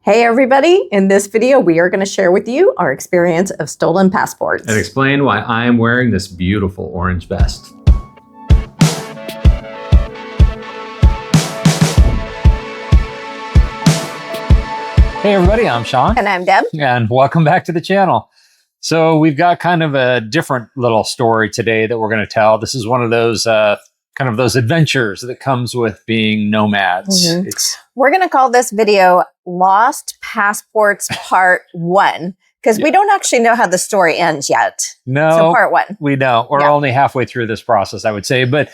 Hey everybody, in this video we are going to share with you our experience of stolen passports. And explain why I am wearing this beautiful orange vest. Hey everybody, I'm Sean. And I'm Deb. And welcome back to the channel. So we've got kind of a different little story today that we're going to tell. This is one of those kind of those adventures that comes with being nomads. Mm-hmm. We're going to call this video Lost Passports Part 1 because we don't actually know how the story ends yet. No, so Part 1. We don't. We're only halfway through this process, I would say. But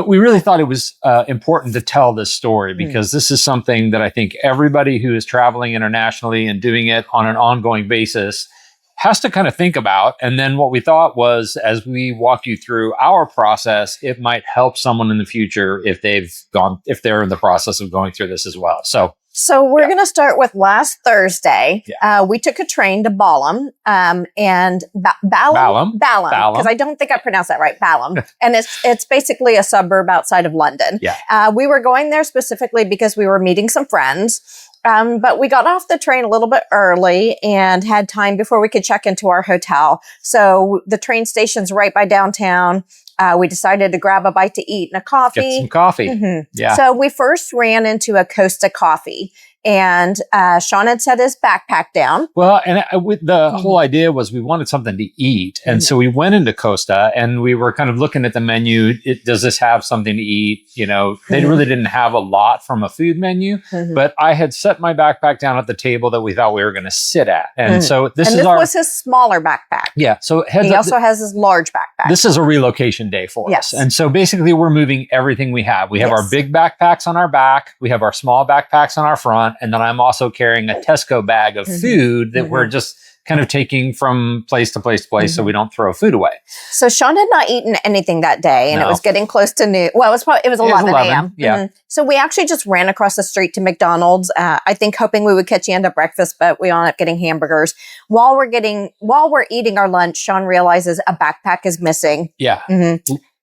we really thought it was important to tell this story because this is something that I think everybody who is traveling internationally and doing it on an ongoing basis has to kind of think about. And then what we thought was, as we walk you through our process, it might help someone in the future if they're in the process of going through this as well. So we're going to start with last Thursday. We took a train to Balham, and Balham, because I don't think I pronounced that right, Balham. And it's basically a suburb outside of London. We were going there specifically because we were meeting some friends. But we got off the train a little bit early and had time before we could check into our hotel. So the train station's right by downtown. We decided to grab a bite to eat and a coffee. Get some coffee. Yeah. So we first ran into a Costa Coffee. And Sean had set his backpack down. Well, and with the whole idea was we wanted something to eat. And so we went into Costa and we were kind of looking at the menu. Does this have something to eat? You know, they really didn't have a lot from a food menu, but I had set my backpack down at the table that we thought we were going to sit at. And so this was his smaller backpack. Yeah. So he also has his large backpack. This is a relocation day for us. And so basically we're moving everything we have. We have our big backpacks on our back. We have our small backpacks on our front. And then I'm also carrying a Tesco bag of food that we're just kind of taking from place to place to place so we don't throw food away. So Sean had not eaten anything that day and it was getting close to noon. Well, it was 11 a.m. Yeah. So we actually just ran across the street to McDonald's, I think hoping we would catch the end of breakfast, but we ended up getting hamburgers. While we're eating our lunch, Sean realizes a backpack is missing. Yeah.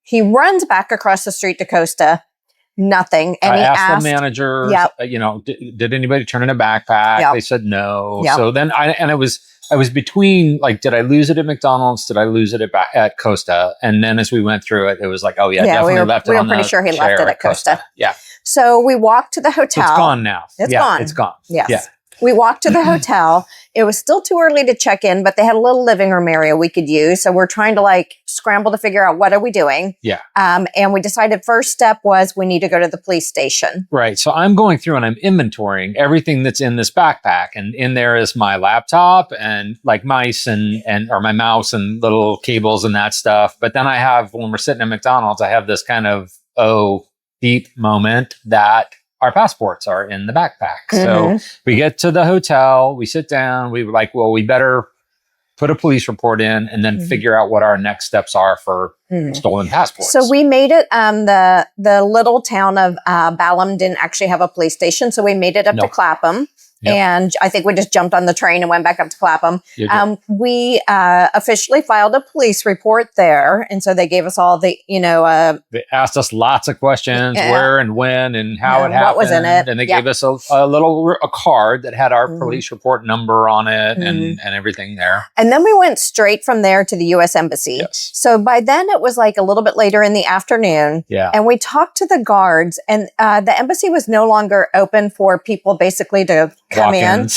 He runs back across the street to Costa. Nothing. And I asked the manager, you know, did anybody turn in a backpack? They said no. So then I was between, like, did I lose it at McDonald's? Did I lose it at Costa? And then as we went through it, it was like, oh yeah, definitely left it on the We were pretty sure he left it at Costa. Yeah. So we walked to the hotel. So it's gone now. It's gone. It's gone. Yes. Yeah. We walked to the hotel. It was still too early to check in, but they had a little living room area we could use. So we're trying to scramble to figure out what are we doing. Yeah. And we decided first step was we need to go to the police station. Right. So I'm going through and I'm inventorying everything that's in this backpack. And in there is my laptop and mice or my mouse and little cables and that stuff. But then I have, when we're sitting at McDonald's, I have this kind of, deep moment that our passports are in the backpack. So we get to the hotel, we sit down, we were like, well, we better put a police report in and then figure out what our next steps are for stolen passports. So we made it, the little town of Balham didn't actually have a police station. So we made it up to Clapham. And I think we just jumped on the train and went back up to Clapham. We officially filed a police report there. And so they gave us all the, they asked us lots of questions, where and when and how it happened. What was in it. And they gave us a card that had our police report number on it and everything there. And then we went straight from there to the U.S. Embassy. Yes. So by then it was a little bit later in the afternoon. Yeah. And we talked to the guards and the embassy was no longer open for people basically to come in.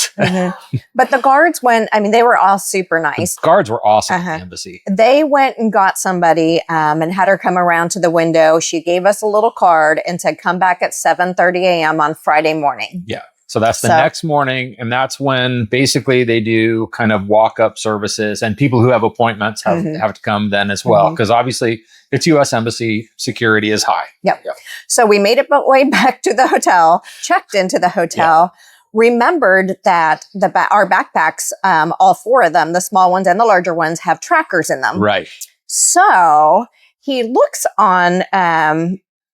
But the guards they were all super nice. The guards were awesome at the embassy. They went and got somebody and had her come around to the window. She gave us a little card and said, come back at 7:30 a.m. on Friday morning. Yeah. So that's the next morning. And that's when basically they do kind of walk-up services and people who have appointments have to come then as well. Because obviously it's U.S. Embassy, security is high. Yep. So we made it way back to the hotel, checked into the hotel, remembered that our backpacks, all four of them, the small ones and the larger ones, have trackers in them. Right. So he looks on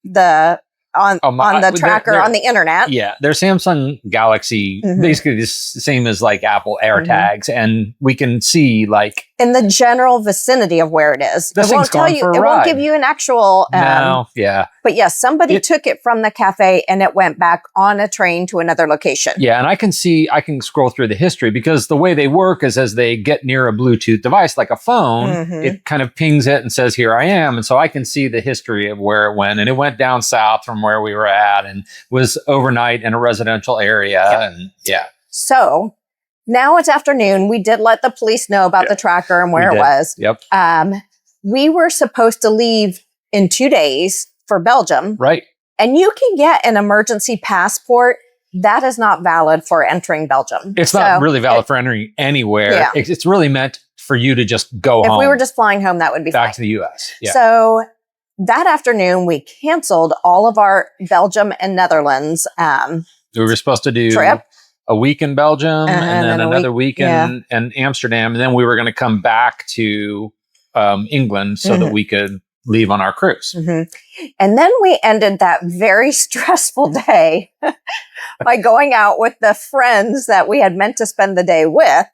the tracker on the internet. Yeah, they're Samsung Galaxy, basically the same as Apple AirTags, and we can see in the general vicinity of where it is. This it won't tell you. It won't give you an actual. No, yeah. But yes, somebody took it from the cafe and it went back on a train to another location. Yeah, and I can scroll through the history because the way they work is as they get near a Bluetooth device like a phone, it kind of pings it and says, "Here I am." And so I can see the history of where it went. And it went down south from where we were at and was overnight in a residential area. And So now it's afternoon. We did let the police know about the tracker and where it was. Yep. We were supposed to leave in 2 days for Belgium. Right. And you can get an emergency passport. That is not valid for entering Belgium. It's not really valid for entering anywhere. Yeah. It's really meant for you to just go home. If we were just flying home, that would be back fine. to the U.S. Yeah. So that afternoon, we canceled all of our Belgium and Netherlands we were supposed to do trip. A week in Belgium and then another week in Amsterdam. And then we were going to come back to England so that we could leave on our cruise. And then we ended that very stressful day by going out with the friends that we had meant to spend the day with.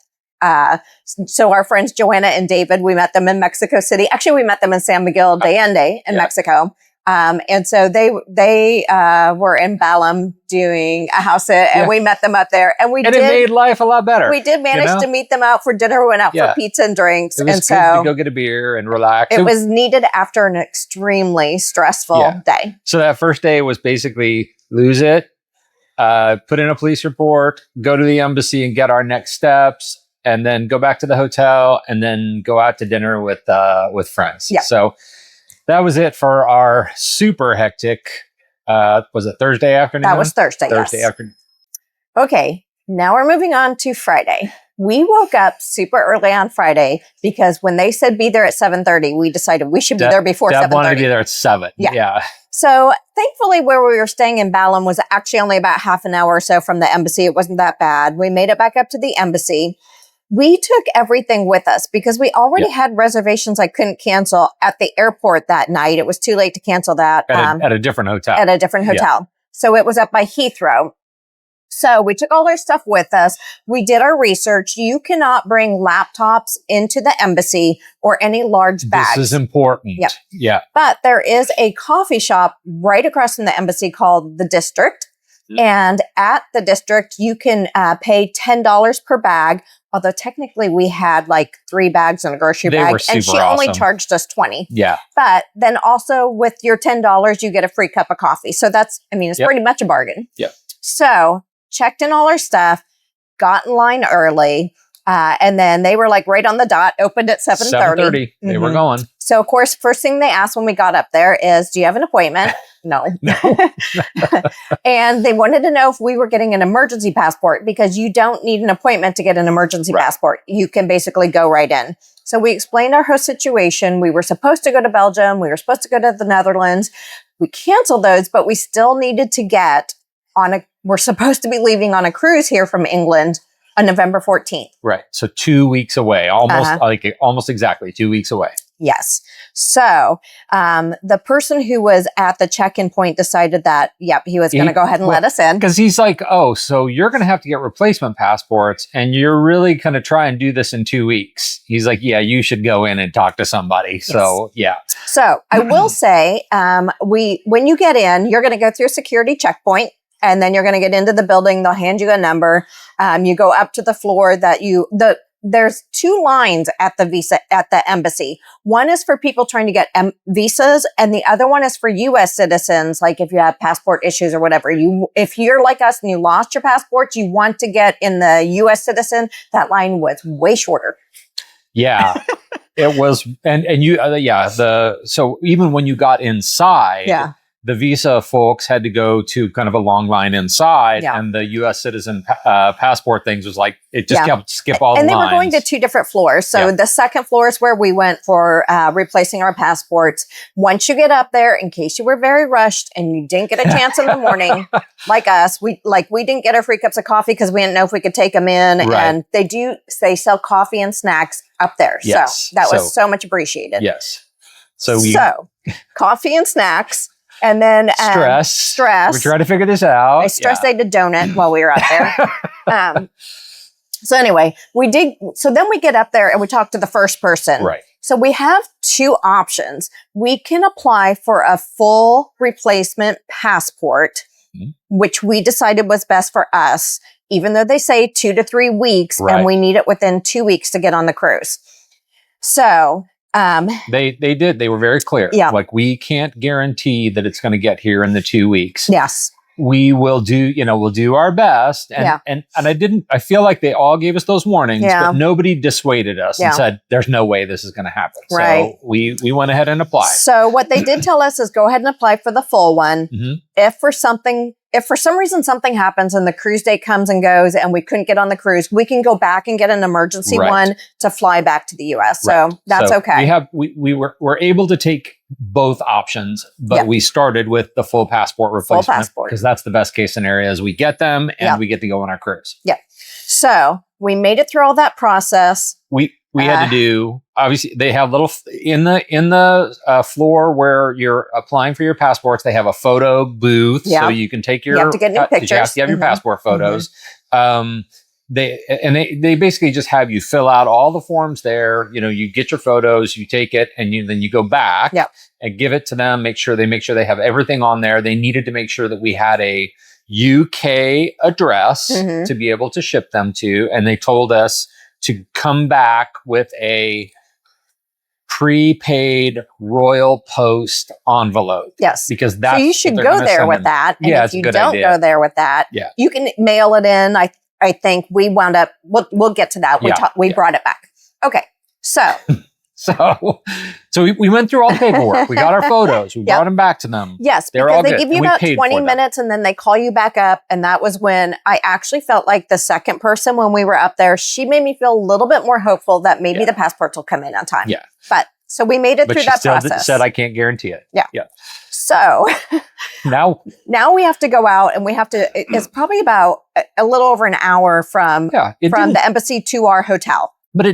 So our friends Joanna and David, we met them in Mexico City. Actually, we met them in San Miguel de Allende in Mexico. And so they were in Balam doing a house sit, and we met them up there, and it made life a lot better. We did manage to meet them out for dinner. We went out for pizza and drinks. It was and good so to go get a beer and relax. It was needed after an extremely stressful day. So that first day was basically lose it, put in a police report, go to the embassy and get our next steps, and then go back to the hotel and then go out to dinner with friends. Yeah. So that was it for our super hectic, was it Thursday afternoon? That was Thursday afternoon. Okay, now we're moving on to Friday. We woke up super early on Friday because when they said be there at 7:30, we decided we should be there before 7:30. Deb wanted to be there at 7. Yeah. So thankfully where we were staying in Balam was actually only about half an hour or so from the embassy. It wasn't that bad. We made it back up to the embassy. We took everything with us because we already had reservations I couldn't cancel at the airport that night. It was too late to cancel that. At a different hotel. At a different hotel. So it was up by Heathrow. So we took all our stuff with us. We did our research. You cannot bring laptops into the embassy or any large bags. This is important. Yep. Yeah. But there is a coffee shop right across from the embassy called The District. And at The District, you can pay $10 per bag. Although technically we had like 3 bags and a grocery bag, and she only charged us $20. Yeah. But then also with your $10, you get a free cup of coffee. So it's pretty much a bargain. Yep. So checked in all our stuff, got in line early, and then they were like right on the dot, opened at 7:30. 7:30. They were going. So of course, first thing they asked when we got up there is, do you have an appointment? No. And they wanted to know if we were getting an emergency passport because you don't need an appointment to get an emergency passport. You can basically go right in. So we explained our whole situation. We were supposed to go to Belgium. We were supposed to go to the Netherlands. We canceled those, but we still needed to get we're supposed to be leaving on a cruise here from England on November 14th. Right. So 2 weeks away, almost exactly 2 weeks away. Yes. So the person who was at the check-in point decided that, he was going to go ahead and let us in. Because he's like, oh, so you're going to have to get replacement passports and you're really going to try and do this in 2 weeks. He's like, yeah, you should go in and talk to somebody. Yes. So, yeah. So I will say, when you get in, you're going to go through a security checkpoint. And then you're going to get into the building. They'll hand you a number. You go up to the floor there's 2 lines at the embassy. One is for people trying to get visas, and the other one is for U.S. citizens. Like if you have passport issues or whatever, if you're like us and you lost your passport, you want to get in the U.S. citizen. That line was way shorter. Yeah, it was, and you, so even when you got inside, the visa folks had to go to kind of a long line inside, and the U.S. citizen passport things was like, it just kept skip all the lines. And they were going to 2 different floors. So the second floor is where we went for replacing our passports. Once you get up there, in case you were very rushed and you didn't get a chance in the morning, like us, we didn't get our free cups of coffee because we didn't know if we could take them in. Right. And they sell coffee and snacks up there. Yes. So that was so much appreciated. Yes. So coffee and snacks. And then stress. We're trying to figure this out. I stress ate a donut while we were out there. So anyway, we did. So then we get up there and we talk to the first person. Right. So we have two options. We can apply for a full replacement passport, which we decided was best for us, even though they say 2 to 3 weeks, and we need it within 2 weeks to get on the cruise. So they did. They were very clear. Yeah. Like, we can't guarantee that it's going to get here in the 2 weeks. Yes. We will do, we'll do our best. And I feel like they all gave us those warnings, but nobody dissuaded us and said, there's no way this is going to happen. Right. So we went ahead and applied. So what they did tell us is go ahead and apply for the full one. If for some reason something happens and the cruise date comes and goes and we couldn't get on the cruise, we can go back and get an emergency one to fly back to the US. So that's okay. We're able to take both options, but we started with the full passport replacement because that's the best case scenario is we get them and we get to go on our cruise. Yeah. So we made it through all that process. We had to do, obviously they have little in the floor where you're applying for your passports. They have a photo booth so you can take your, you have to get new pictures. You have to have your passport photos. They basically just have you fill out all the forms there. You get your photos, you take it, and then you go back and give it to them. Make sure they have everything on there. They needed to make sure that we had a UK address to be able to ship them to, and they told us to come back with a prepaid Royal Post envelope. Yes. Because that's so you should go there with that. And if you don't go there with that, you can mail it in. I think we wound up, we'll get to that. We brought it back. Okay. So. So we went through all the paperwork. We got our photos. We brought them back to them. Yes, because they give you about 20 minutes and then they call you back up. And that was when I actually felt like the second person when we were up there, she made me feel a little bit more hopeful that maybe the passports will come in on time. Yeah. But so we made it through that process. But she still said, I can't guarantee it. Yeah. Yeah. So now we have to go out and we have to, it's probably about a little over an hour from the embassy to our hotel. But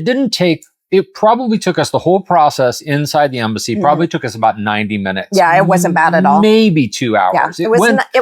it probably took us the whole process inside the embassy, probably took us about 90 minutes. Yeah, it wasn't bad at all. Maybe 2 hours. Yeah, it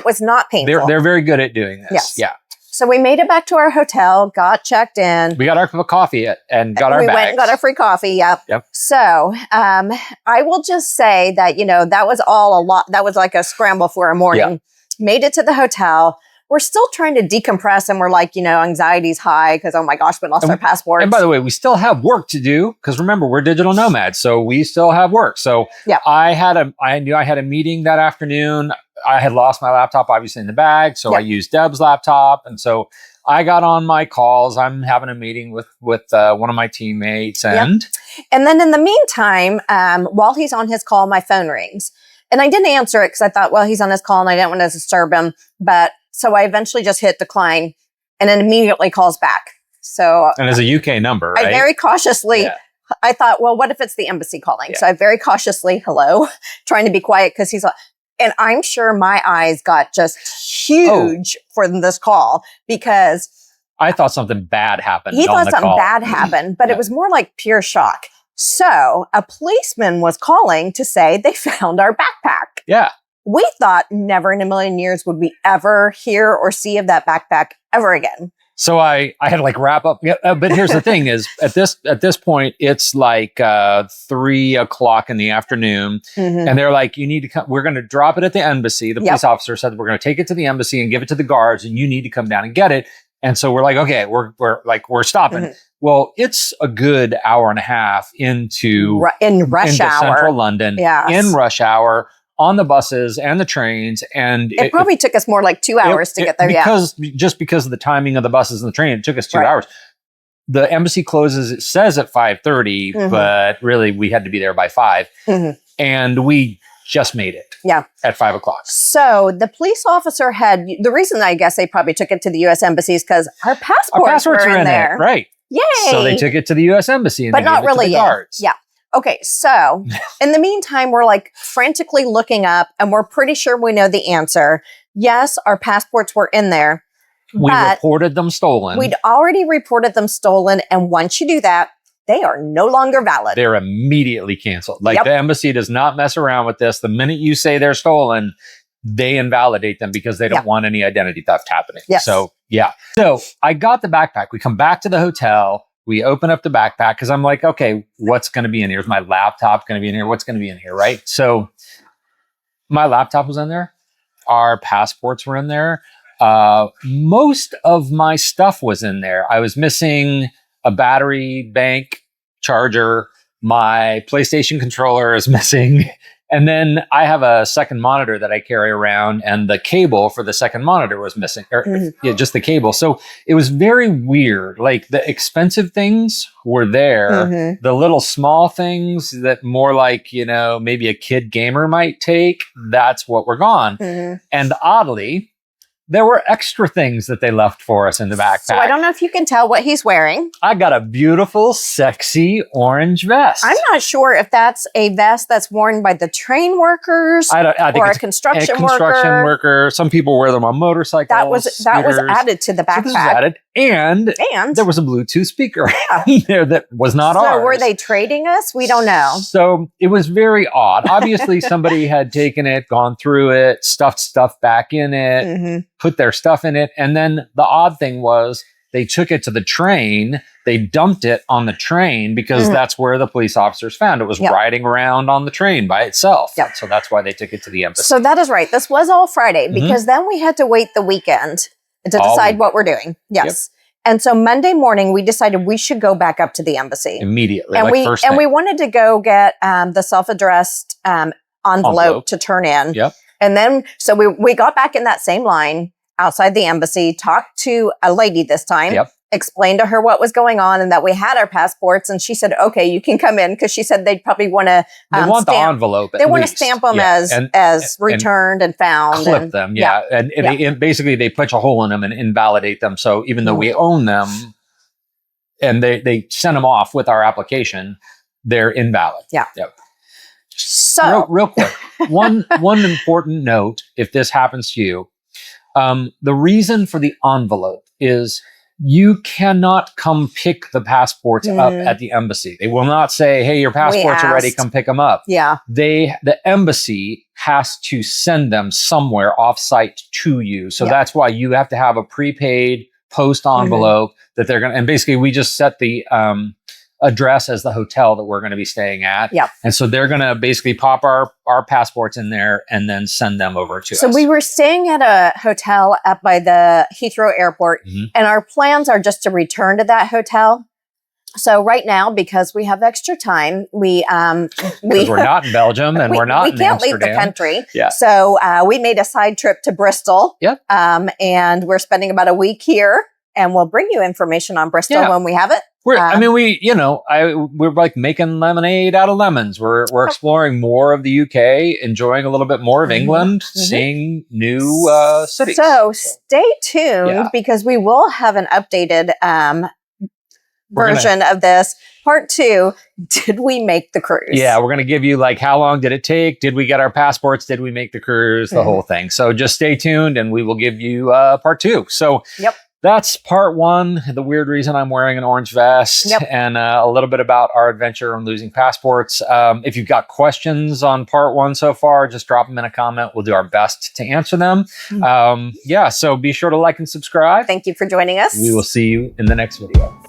was not painful. They're very good at doing this. Yes. Yeah. So we made it back to our hotel, got checked in. We got our coffee and got our bags. We went and got our free coffee. Yep. So I will just say that, that was all a lot. That was like a scramble for a morning. Yeah. Made it to the hotel. We're still trying to decompress and we're like, anxiety's high because, oh my gosh, we lost our passports. And by the way, we still have work to do because remember, we're digital nomads. So we still have work. So I knew I had a meeting that afternoon. I had lost my laptop, obviously, in the bag. So I used Deb's laptop. And so I got on my calls. I'm having a meeting with one of my teammates. And then in the meantime, while he's on his call, my phone rings. And I didn't answer it because I thought, well, he's on his call and I didn't want to disturb him. So I eventually just hit decline and then immediately calls back. And it's a UK number, right? I very cautiously, I thought, well, what if it's the embassy calling? Yeah. So I very cautiously, hello, trying to be quiet because he's like, and I'm sure my eyes got just huge for this call because I thought something bad happened. He thought something bad happened, but it was more like pure shock. So a policeman was calling to say they found our backpack. Yeah. We thought never in a million years would we ever hear or see of that backpack ever again. So I had to wrap up. But here's the thing is at this point, it's 3:00 in the afternoon. And they're like, you need to come. We're going to drop it at the embassy. The police officer said, we're going to take it to the embassy and give it to the guards and you need to come down and get it. And so we're like, okay, we're stopping. Well, it's a good hour and a half into rush hour, central London, in rush hour. On the buses and the trains. And it probably took us more like 2 hours to get there. Because of the timing of the buses and the train, it took us 2 hours. The embassy closes, it says at 5:30, but really we had to be there by 5. And we just made it at 5 o'clock. So the police officer the reason I guess they probably took it to the U.S. embassy is because our passports were in there. Right. Yay. So they took it to the U.S. embassy and but they not gave it really to the guards. Yeah. Okay, so in the meantime, we're frantically looking up and we're pretty sure we know the answer. Yes, our passports were in there. We reported them stolen. We'd already reported them stolen. And once you do that, they are no longer valid. They're immediately canceled. The embassy does not mess around with this. The minute you say they're stolen, they invalidate them because they don't want any identity theft happening. Yes. So Yeah. So I got the backpack. We come back to the hotel. We open up the backpack because I'm like, okay, what's going to be in here? Is my laptop going to be in here? What's going to be in here? Right. So my laptop was in there. Our passports were in there. Most of my stuff was in there. I was missing a battery bank charger. My PlayStation controller is missing. And then I have a second monitor that I carry around, and the cable for the second monitor was missing, or just the cable. So it was very weird. Like the expensive things were there. The little small things that more like, maybe a kid gamer might take, that's what were gone. And oddly, there were extra things that they left for us in the backpack. So I don't know if you can tell what he's wearing. I got a beautiful, sexy orange vest. I'm not sure if that's a vest that's worn by the train workers I think or it's a construction worker. Some people wear them on motorcycles. That was added to the backpack. So this was added. And there was a Bluetooth speaker in there that was not ours. So were they trading us? We don't know. So it was very odd. Obviously, somebody had taken it, gone through it, stuffed stuff back in it, put their stuff in it. And then the odd thing was they took it to the train. They dumped it on the train because that's where the police officers found it. Was riding around on the train by itself. So that's why they took it to the embassy. So that is right. This was all Friday because then we had to wait the weekend to decide what we're doing. Yes. And so Monday morning, we decided we should go back up to the embassy. Immediately. And we wanted to go get the self-addressed envelope to turn in. And then, so we got back in that same line outside the embassy, talked to a lady this time, explained to her what was going on and that we had our passports. And she said, okay, you can come in, because she said they'd probably want to the envelope. They want to stamp them as returned and found. Clip them, And basically they punch a hole in them and invalidate them. So even though we own them and they send them off with our application, they're invalid. So real quick, one important note, if this happens to you, the reason for the envelope is you cannot come pick the passports up at the embassy. They will not say, hey, your passports are ready, come pick them up. The embassy has to send them somewhere offsite to you. So that's why you have to have a prepaid post envelope that they're going to, and basically we just set the address as the hotel that we're going to be staying at. And so they're going to basically pop our passports in there and then send them over to us. So we were staying at a hotel up by the Heathrow Airport, and our plans are just to return to that hotel. So right now, because we have extra time, we're not in Belgium and we're not in Amsterdam. We can't leave the country. So we made a side trip to Bristol. And we're spending about a week here, and we'll bring you information on Bristol when we have it. We're like making lemonade out of lemons. We're exploring more of the UK, enjoying a little bit more of England, seeing new cities. So stay tuned because we will have an updated version of this. Part 2, did we make the cruise? Yeah, we're going to give you like, how long did it take? Did we get our passports? Did we make the cruise? The whole thing. So just stay tuned and we will give you part 2. So that's part 1, the weird reason I'm wearing an orange vest, and a little bit about our adventure on losing passports. If you've got questions on part 1 so far, just drop them in a comment. We'll do our best to answer them. So be sure to like and subscribe. Thank you for joining us. We will see you in the next video.